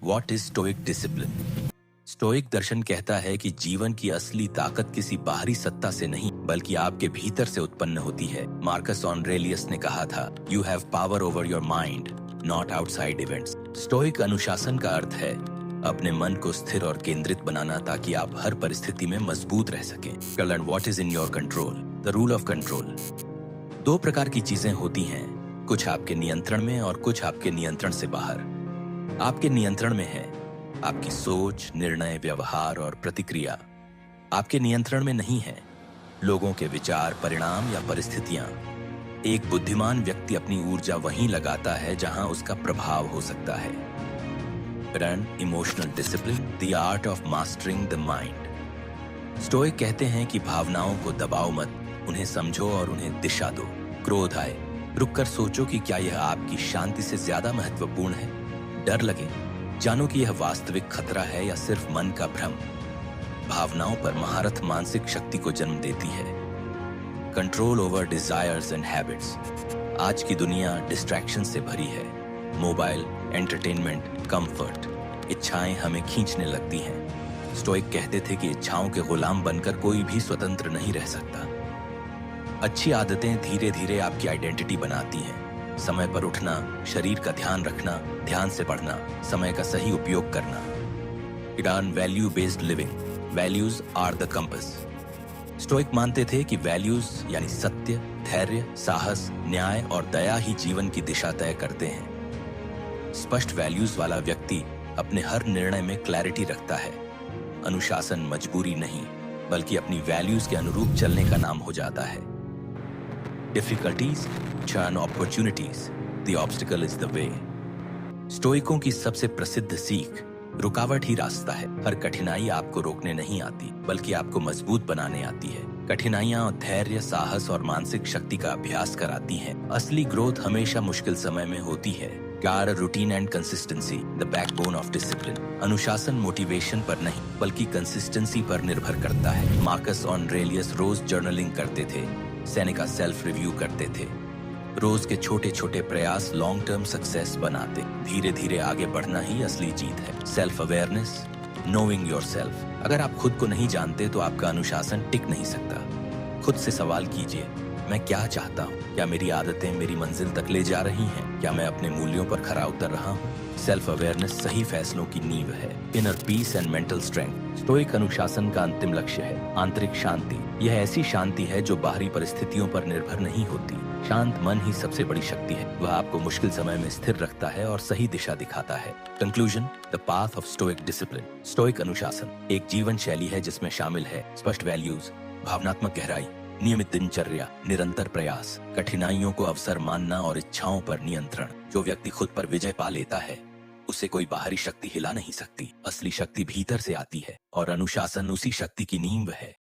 What is stoic discipline? Stoic दर्शन कहता है कि जीवन की असली ताकत किसी बाहरी सत्ता से नहीं बल्कि आपके भीतर से उत्पन्न होती है। मार्कस ऑरेलियस ने कहा था, you have power over your mind, not outside events. Stoic अनुशासन का अर्थ है अपने मन को स्थिर और केंद्रित बनाना ताकि आप हर परिस्थिति में मजबूत रह सकें। Learn what is in your control, the rule of control. दो प्रकार की चीजें होती हैं, कुछ आपके नियंत्रण में और कुछ आपके नियंत्रण से बाहर। आपके नियंत्रण में है आपकी सोच, निर्णय, व्यवहार और प्रतिक्रिया। आपके नियंत्रण में नहीं है लोगों के विचार, परिणाम या परिस्थितियां। एक बुद्धिमान व्यक्ति अपनी ऊर्जा वहीं लगाता है जहां उसका प्रभाव हो सकता है। Run emotional discipline, the art of mastering the mind. Stoic कहते हैं कि भावनाओं को दबाओ मत, उन्हें समझो और उन्हें दिशा दो। क्रोध आए, रुककर सोचो कि क्या यह आपकी शांति से ज्यादा महत्वपूर्ण है। डर लगे, जानो कि यह वास्तविक खतरा है या सिर्फ मन का भ्रम। भावनाओं पर महारत मानसिक शक्ति को जन्म देती है। Control over desires and habits. आज की दुनिया डिस्ट्रैक्शन से भरी है। मोबाइल, एंटरटेनमेंट, कंफर्ट, इच्छाएं हमें खींचने लगती हैं। स्टोइक कहते थे कि इच्छाओं के गुलाम बनकर कोई भी स्वतंत्र नहीं रह सकता। अच्छी आदतें धीरे धीरे आपकी आइडेंटिटी बनाती हैं। समय पर उठना, शरीर का ध्यान रखना, ध्यान से पढ़ना, समय का सही उपयोग करना। इडान value based living, values are the compass. Stoic मानते थे कि वैल्यूज यानी सत्य, धैर्य, साहस, न्याय और दया ही जीवन की दिशा तय करते हैं। स्पष्ट वैल्यूज वाला व्यक्ति अपने हर निर्णय में क्लैरिटी रखता है। अनुशासन मजबूरी नहीं बल्कि अपनी वैल्यूज के अनुरूप चलने का नाम हो जाता है। Difficulties turn opportunities, the obstacle is the way. स्टोइकों की सबसे प्रसिद्ध सीख, रुकावट ही रास्ता है। हर कठिनाई आपको रोकने नहीं आती बल्कि आपको मजबूत बनाने आती है। कठिनाइयां धैर्य, साहस और मानसिक शक्ति का अभ्यास कराती हैं। असली ग्रोथ हमेशा मुश्किल समय में होती है। Clear routine and consistency, the backbone of discipline. अनुशासन मोटिवेशन पर नहीं बल्कि कंसिस्टेंसी पर निर्भर करता है। मार्कस ऑरेलियस रोज जर्नलिंग करते थे, सेनेका सेल्फ रिव्यू करते थे। रोज के छोटे छोटे प्रयास लॉन्ग टर्म सक्सेस बनाते। धीरे धीरे आगे बढ़ना ही असली जीत है। Self awareness, knowing yourself. अगर आप खुद को नहीं जानते तो आपका अनुशासन टिक नहीं सकता। खुद से सवाल कीजिए, मैं क्या चाहता हूँ? क्या मेरी आदतें मेरी मंजिल तक ले जा रही हैं? क्या मैं अपने मूल्यों पर खरा उतर रहा हूँ? सेल्फ अवेयरनेस सही फैसलों की नींव है। Inner peace and mental strength. Stoic अनुशासन का अंतिम लक्ष्य है आंतरिक शांति। यह ऐसी शांति है जो बाहरी परिस्थितियों पर निर्भर नहीं होती। शांत मन ही सबसे बड़ी शक्ति है। वह आपको मुश्किल समय में स्थिर रखता है और सही दिशा दिखाता है। Conclusion, the path of stoic discipline. Stoic अनुशासन एक जीवन शैली है जिसमें शामिल है स्पष्ट वैल्यूज, भावनात्मक गहराई, नियमित दिनचर्या, निरंतर प्रयास, कठिनाइयों को अवसर मानना और इच्छाओं पर नियंत्रण। जो व्यक्ति खुद पर विजय पा लेता है उसे कोई बाहरी शक्ति हिला नहीं सकती। असली शक्ति भीतर से आती है और अनुशासन उसी शक्ति की नींव है।